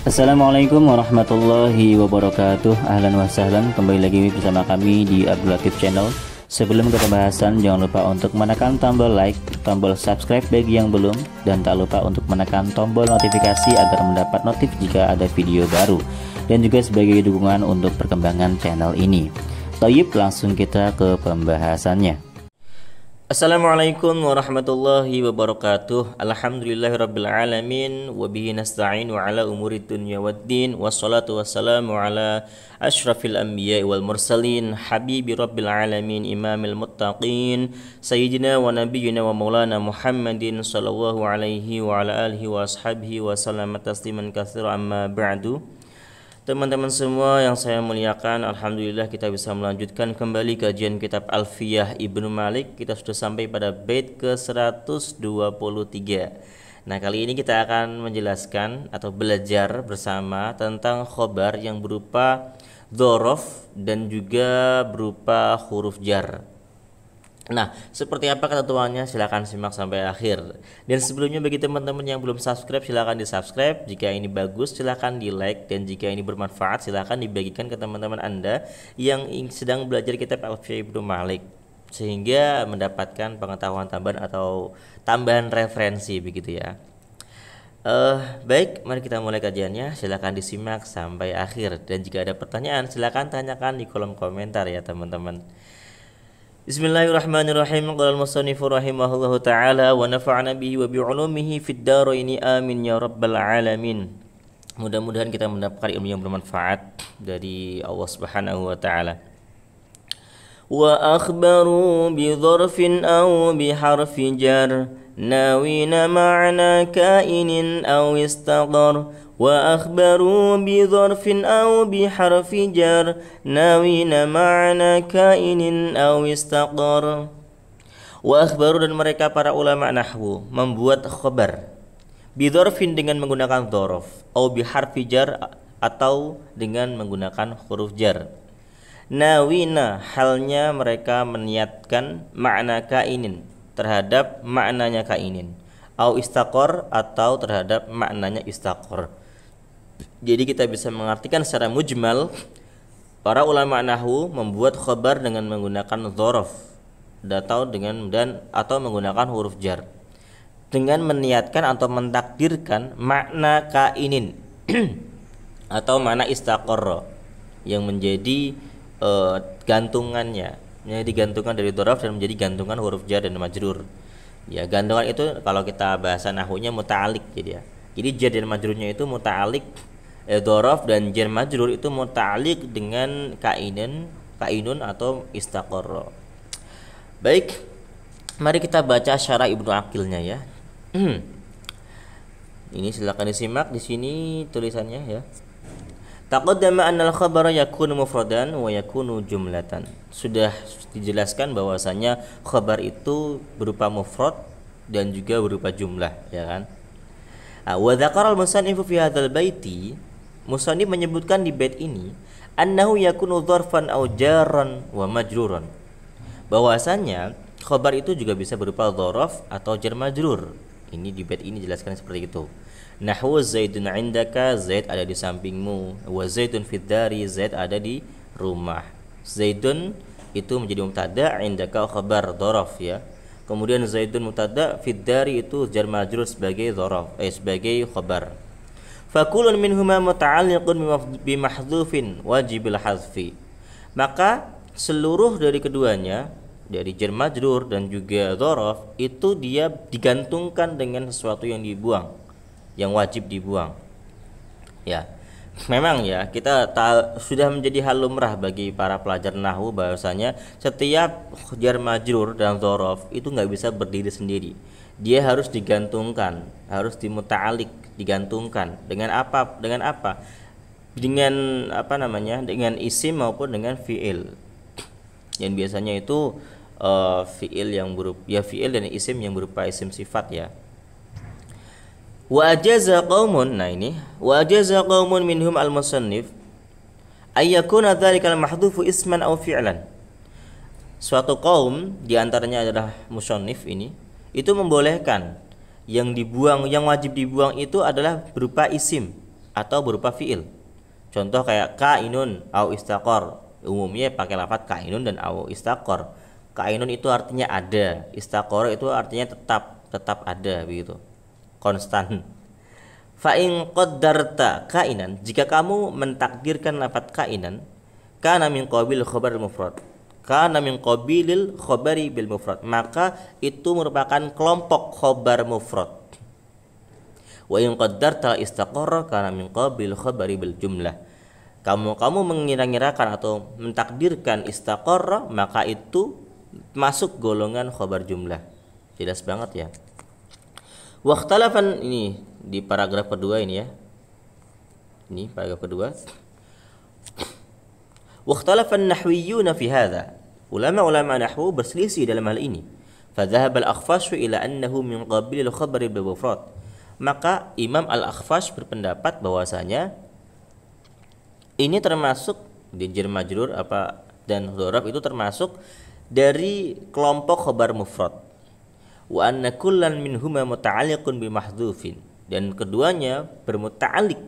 Assalamualaikum warahmatullahi wabarakatuh. Ahlan wa sahlan, kembali lagi bersama kami di Abdul Latif Channel. Sebelum ke pembahasan, jangan lupa untuk menekan tombol like, tombol subscribe bagi yang belum, dan tak lupa untuk menekan tombol notifikasi agar mendapat notif jika ada video baru, dan juga sebagai dukungan untuk perkembangan channel ini. Tayyib, langsung kita ke pembahasannya. Assalamualaikum warahmatullahi wabarakatuh. Alhamdulillahirabbil alamin wa bihi nasta'inu ala umurid dunya waddin, wassalatu wassalamu ala asyrafil anbiya'i wal mursalin, habibi rabbil alamin, imamil muttaqin, sayyidina wa nabiyyina wa maulana Muhammadin sallallahu alaihi wa ala alihi wa ashabihi wa sallama tasliman katsira, amma ba'du. Teman-teman semua yang saya muliakan, alhamdulillah kita bisa melanjutkan kembali kajian kitab Alfiyah Ibnu Malik. Kita sudah sampai pada bait ke-123. Nah, kali ini kita akan menjelaskan atau belajar bersama tentang khobar yang berupa dzaraf dan juga berupa huruf jar. Nah, seperti apa ketentuannya? Silahkan simak sampai akhir. Dan sebelumnya, bagi teman-teman yang belum subscribe, silahkan di subscribe. Jika ini bagus, silahkan di like. Dan jika ini bermanfaat, silahkan dibagikan ke teman-teman Anda yang sedang belajar kitab Alfiyah Ibnu Malik, sehingga mendapatkan pengetahuan tambahan atau tambahan referensi, begitu ya. Baik, mari kita mulai kajiannya. Silahkan disimak sampai akhir. Dan jika ada pertanyaan, silahkan tanyakan di kolom komentar ya teman-teman. Bismillahirrahmanirrahim. Qala al-musannifu rahimahullahu ta'ala wa nafa'ana bihi wa bi'ulumihi fid dharaini amin ya rabbal alamin. Mudah-mudahan kita mendapatkan ilmu yang bermanfaat dari Allah Subhanahu wa ta'ala. Wa akhbaru bi dzarfin aw bi harfi jar nawina ma'na kainin aw istaqar. Wa akhbaru bi dzarfin aw bi harfi jar nawina ma'na kainin aw istaqar. Wa akhbaru, dan mereka para ulama nahwu membuat khabar bi dzarfin dengan menggunakan dzaraf, aw bi harfi jar atau dengan menggunakan huruf jar. Nawina, halnya mereka meniatkan makna kainin terhadap maknanya kainin, aw istaqar atau terhadap maknanya istaqar. Jadi kita bisa mengartikan secara mujmal, para ulama nahwu membuat khabar dengan menggunakan dzaraf atau menggunakan huruf jar dengan meniatkan atau mentakdirkan makna kainin atau makna istaqarra yang menjadi gantungannya, menjadi gantungan dari dzaraf dan menjadi gantungan huruf jar dan majrur. Ya, gantungan itu kalau kita bahasa nahwunya muta'alliq, jadi jar dan majrurnya itu muta'alliq. Dzaraf dan jar majrur itu muta'alliq dengan kainun atau istaqarra. Baik, mari kita baca syarah Ibnu Aqilnya ya. Ini silakan disimak, di sini tulisannya ya. Taqaddama anna al-khabara yakunu mufradan wa yakunu jumlatan. Sudah dijelaskan bahwasanya khabar itu berupa mufrad dan juga berupa jumlah, ya kan? Wa dzakara al-musannifu fi hadzal baiti, musannif menyebutkan di bait ini, annahu yakunu dzarfan aw jarran wa majruran, bahwasanya khabar itu juga bisa berupa dzaraf atau jar majrur. Ini di bait ini jelaskan seperti itu. Nahwu Zaidun indaka, Zaid ada di sampingmu. Wa Zaidun fid dari, Zaid ada di rumah. Zaidun itu menjadi mubtada, indaka khabar dzaraf ya. Kemudian Zaidun mubtada, fid dari itu jar majrur sebagai dzaraf, sebagai khabar. Fakulun minhuma muta'alliqun bi mahdhufin wajibil hazfi. Maka seluruh dari keduanya, dari jar majrur dan juga dzaraf, itu dia digantungkan dengan sesuatu yang dibuang, yang wajib dibuang. Ya, memang ya kita sudah menjadi hal lumrah bagi para pelajar nahwu bahwasanya setiap jar majrur dan dzaraf itu nggak bisa berdiri sendiri. Dia harus digantungkan, harus dimuta'alliq, digantungkan dengan apa? Dengan isim maupun dengan fiil. Yang biasanya itu fiil yang berupa fiil dan isim yang berupa isim sifat ya. Wa ajaza qaumun, nah ini wa ajaza qaumun minhum al-musannif ayyakuna dzalikal mahdhufu isman aw fi'lan. Suatu kaum diantaranya adalah musannif ini itu membolehkan yang dibuang, yang wajib dibuang itu adalah berupa isim atau berupa fiil. Contoh kayak kainun au istaqor, umumnya pakai lafaz kainun dan au istaqor. Kainun itu artinya ada, istaqor itu artinya tetap ada begitu, konstan. Fa in qaddarta kainan, jika kamu mentakdirkan lafaz kainan, kana min qabil khabar mufrad, kana min qabilil khabari bil mufrad, maka itu merupakan kelompok khabar mufrad. Wa in qaddarta istaqarra kana min qabil khabari bil jumlah. Kamu mengira-ngirakan atau mentakdirkan istaqarra, maka itu masuk golongan khabar jumlah. Jelas banget ya. Waktalafan, ini di paragraf kedua ini ya. Ini paragraf kedua. Waktalafan nahwiyuna fi hadha. Ulama-ulama nahwu berselisih dalam hal ini. Fadhahab al-Akhfash ila annahu min qabil al-khabar bil mufrad. Maka Imam Al-Akhfash berpendapat bahwasanya ini termasuk di jar majrur apa dan dzaraf itu termasuk dari kelompok khabar mufrad. Wa anna kullan minhuma muta'alliqun bi mahdhufin, dan keduanya bermuta'alliq,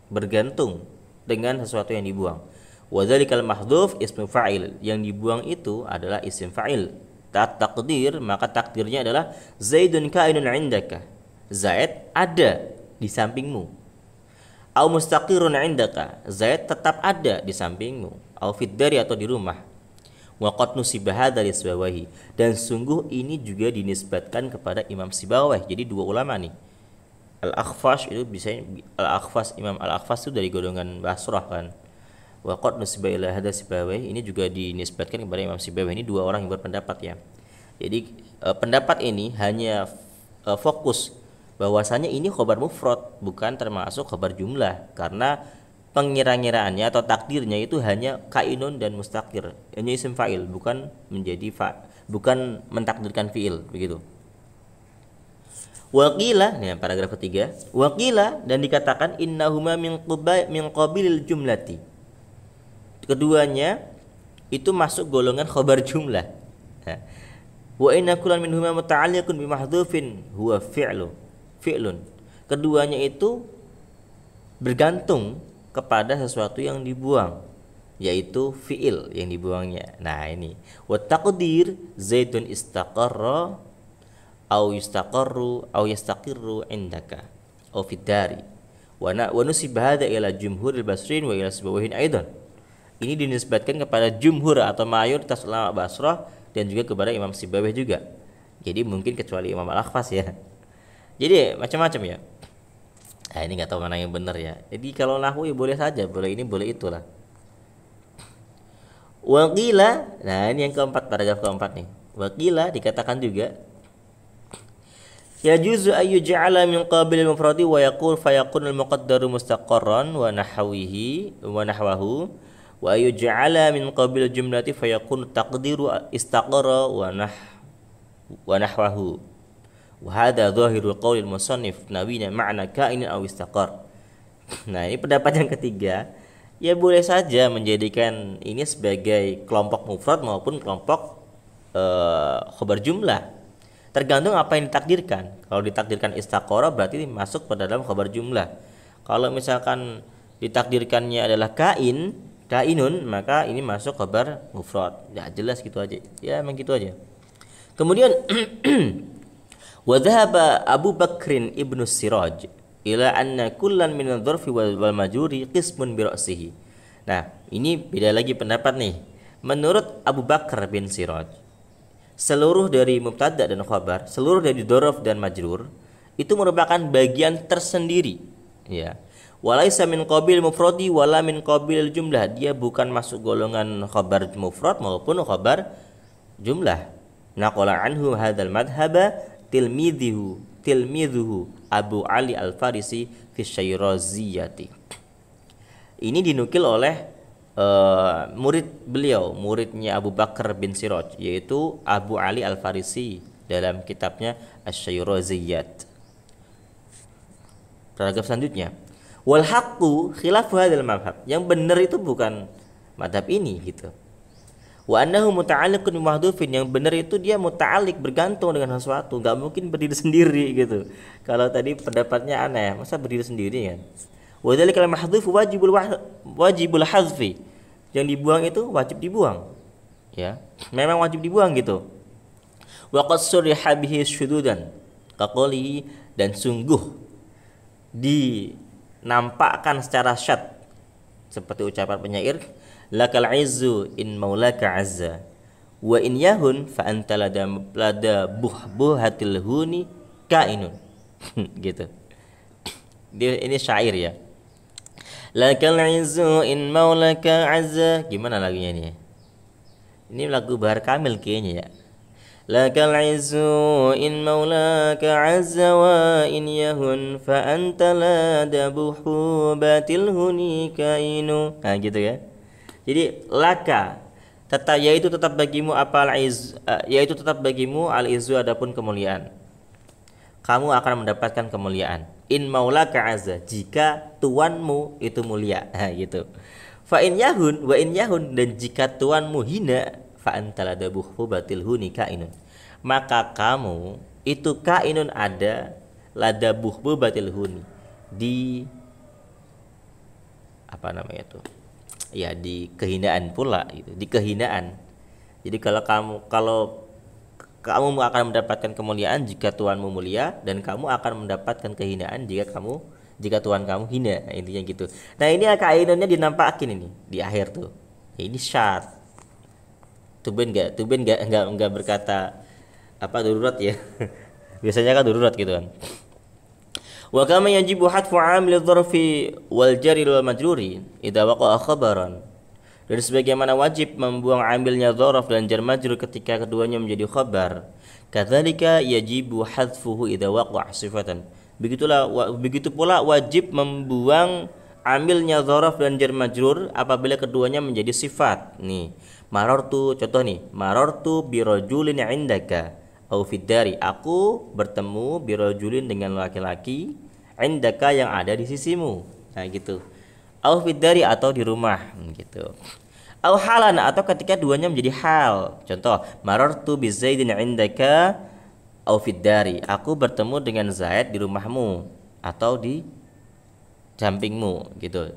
bergantung dengan sesuatu yang dibuang. Wa dzalikal mahdhuf ismu fa'il, yang dibuang itu adalah isim fa'il. Takdir, maka takdirnya adalah Zaidun kainun 'indaka, Zaid ada di sampingmu. Au mustaqirun 'indaka, Zaid tetap ada di sampingmu. Au fid dari, atau di rumah. Wa qad nusiba hadza li Sibawahi, dan sungguh ini juga dinisbatkan kepada Imam Sibawai. Jadi dua ulama nih. Al-Akhfash itu bisa Imam Al-Akhfash itu dari golongan Basrah kan. Wa qad nusiba ila hadza Sibawahi, ini juga dinisbatkan kepada Imam Sibawai. Ini dua orang yang berpendapat ya. Jadi pendapat ini hanya fokus bahwasanya ini khabar mufrad, bukan termasuk khabar jumlah, karena pengira-ngiraannya atau takdirnya itu hanya kainun dan mustaqir, hanya isim fa'il, bukan bukan mentakdirkan fiil begitu. Waqila, nah paragraf ketiga, waqila, dan dikatakan innahuma min qabilil jumlati, keduanya itu masuk golongan khabar jumlah. Wa inna kullan minhuma muta'alliqun bi mahdhufin huwa fi'lun, keduanya itu bergantung kepada sesuatu yang dibuang, yaitu fiil yang dibuangnya. Nah ini wa taqdir Zaidun istaqarra au yastaqirru indaka au fid dari wa nusib hadza ila jumhuril basrin wa ila Sibawahin aidan. Ini dinisbatkan kepada jumhur atau mayoritas ulama Basrah dan juga kepada Imam Sibawih juga. Jadi mungkin kecuali Imam Al-Akhfash ya. Jadi macam-macam ya. Nah ini nggak tahu mana yang benar ya. Jadi kalau nahwu ya boleh saja, boleh ini boleh itulah. Waqila, nah ini yang keempat, paragraf keempat nih. Waqila, dikatakan juga yajuzu ay yuj'ala min qabil mufradi wa yaqul fayakun al muqaddaru mustaqarran wa nahwahu wa yuj'ala min qabil jumlati fayakun taqdiru istaqara wa nahwahu. Wahada zahirul qaulil musannif nawina ma'na kainin aw istaqar. Nah ini pendapat yang ketiga, ya boleh saja menjadikan ini sebagai kelompok mufrad maupun kelompok khabar jumlah, tergantung apa yang ditakdirkan. Kalau ditakdirkan istaqara berarti masuk pada dalam khabar jumlah. Kalau misalkan ditakdirkannya adalah kainun, maka ini masuk khabar mufrad. Ya jelas gitu aja. Ya memang gitu aja. Kemudian wa dhahaba Abu Bakrin ibnu Siraj ila anna kullan min adh-dharfi wal majruri qismun bi ra'sihi. Nah, ini beda lagi pendapat nih. Menurut Abu Bakar bin Siraj, seluruh dari mubtada dan khabar, seluruh dari dzaraf dan majrur itu merupakan bagian tersendiri, ya. Walaisa min qabil mufradi wala min qabil jumlah. Dia bukan masuk golongan khabar mufrad maupun khabar jumlah. Naqala anhu hadzal madhhaba tilmidhuhu Abu Ali Al-Farisi fi Syiraziyati. Ini dinukil oleh muridnya Abu Bakar bin Siraj, yaitu Abu Ali Al-Farisi dalam kitabnya Asy-Syiraziyat. Paragraf selanjutnya, wal haqqu khilafu hadzal madhhab. Yang benar itu bukan madhab ini gitu. Wa annahu muta'alliqun bi mahdhufin, yang benar itu dia muta'alliq, bergantung dengan sesuatu, enggak mungkin berdiri sendiri gitu. Kalau tadi pendapatnya aneh, masa berdiri sendiri kan? Wa dzalikal mahdhuf wajibul hadzfi. Yang dibuang itu wajib dibuang. Ya, memang wajib dibuang gitu. Wa qad suriha bihi syududan. Kaqoli, dan sungguh dinampakkan secara syad seperti ucapan penyair, lakal izzu in maulaka azza wa in yahun fa anta lada buhbuhatil huni kainun. Gitu. Ini syair ya. Lakal izzu in maulaka azza. Gimana lagunya ini? Ini lagu Bahar Kamil kayaknya ya. Lakal izzu in maulaka azza wa in yahun fa anta lada buhubatil huni kainu. Nah gitu ya. Jadi laka tetap, yaitu tetap bagimu apa al-izz, yaitu tetap bagimu al-izzu adapun kemuliaan. Kamu akan mendapatkan kemuliaan. In maulaka azza, jika tuanmu itu mulia. Nah gitu. Fa in yahun wa in yahun, dan jika tuanmu hina, fa anta ladabuhu batil huni kainun, maka kamu itu kainun ada ladabuhu batil huni, di apa namanya itu ya, di kehinaan pula gitu, di kehinaan. Jadi kalau kamu akan mendapatkan kemuliaan jika tuanmu mulia, dan kamu akan mendapatkan kehinaan jika tuan kamu hina. Nah, intinya gitu. Nah ini kainunnya dinampakin ini di akhir tuh ya, ini syarat. Tuben nggak berkata apa darurat ya. Biasanya kan darurat gitu kan. Wa kama yajibu hadfu 'amil dzarfi wal jari wal majruri idza waqa'a khabaran. Dan sebagaimana wajib membuang amilnya dzaraf dan jar majrur ketika keduanya menjadi khabar. Kadzalika yajibu hadfuhu idza waqa'a sifatan. Begitu pula wajib membuang amilnya dzaraf dan jar majrur apabila keduanya menjadi sifat. Nih, marartu, contoh nih, marartu birajulin 'indaka au fid dari, aku bertemu birajulin dengan laki-laki, 'indaka yang ada di sisimu. Nah gitu. Au fid dari, atau di rumah gitu. Au halan, atau ketika duanya menjadi hal. Contoh, marartu bi Zaidin 'indaka au fid dari, aku bertemu dengan Zaid di rumahmu atau di sampingmu gitu.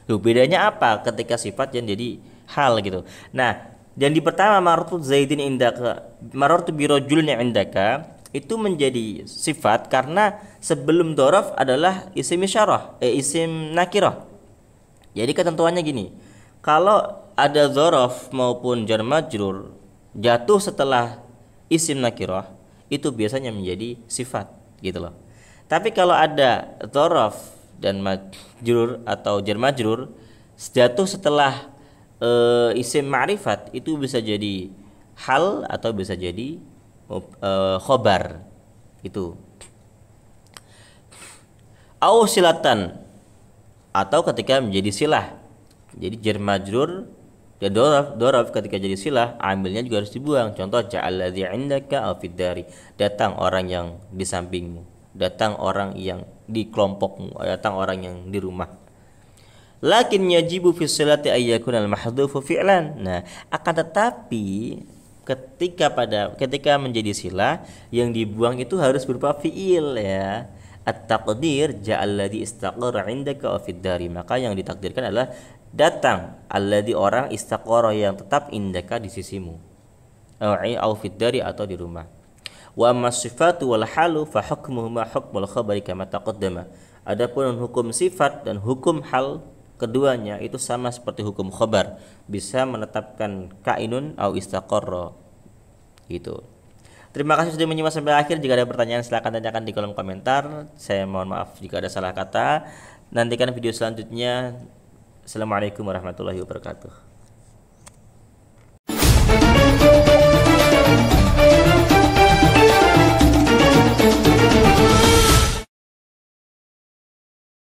Loh, bedanya apa ketika sifat yang jadi hal gitu. Nah, dan di pertama marartu Zaidin indaka, marartu birajulin indaka, itu menjadi sifat karena sebelum dzaraf adalah isim isyarah, isim nakirah. Jadi ketentuannya gini. Kalau ada dzaraf maupun jar majrur jatuh setelah isim nakirah, itu biasanya menjadi sifat gitu loh. Tapi kalau ada dzaraf dan majrur atau jar majrur jatuh setelah isim ma'rifat, itu bisa jadi hal atau bisa jadi khobar itu. Au silatan, atau ketika menjadi silah. Jadi jar majrur dan dzaraf ketika jadi silah, amilnya juga harus dibuang. Contoh, ja'alladzi 'indaka au fid dari, datang orang yang di sampingmu, datang orang yang di kelompokmu, datang orang yang di rumah. Lakin yajibu fi sholati ayyakuna al-mahdhufu fi'lan. Nah, akan tetapi ketika menjadi silah, yang dibuang itu harus berupa fi'il ya. At-taqdir ja'alladzi istaqarra 'indaka wa fid dari, maka yang ditakdirkan adalah datang alladzi orang istaqarra yang tetap indaka di sisimu, au fid dari, atau di rumah. Wa amma sifatu wal halu fa hukmuhuma hukmul khabari kama taqaddama. Adapun hukum sifat dan hukum hal keduanya itu sama seperti hukum khabar, bisa menetapkan kainun au istaqarra gitu. Terima kasih sudah menyimak sampai akhir. Jika ada pertanyaan silakan tanyakan di kolom komentar. Saya mohon maaf jika ada salah kata. Nantikan video selanjutnya. Assalamualaikum warahmatullahi wabarakatuh.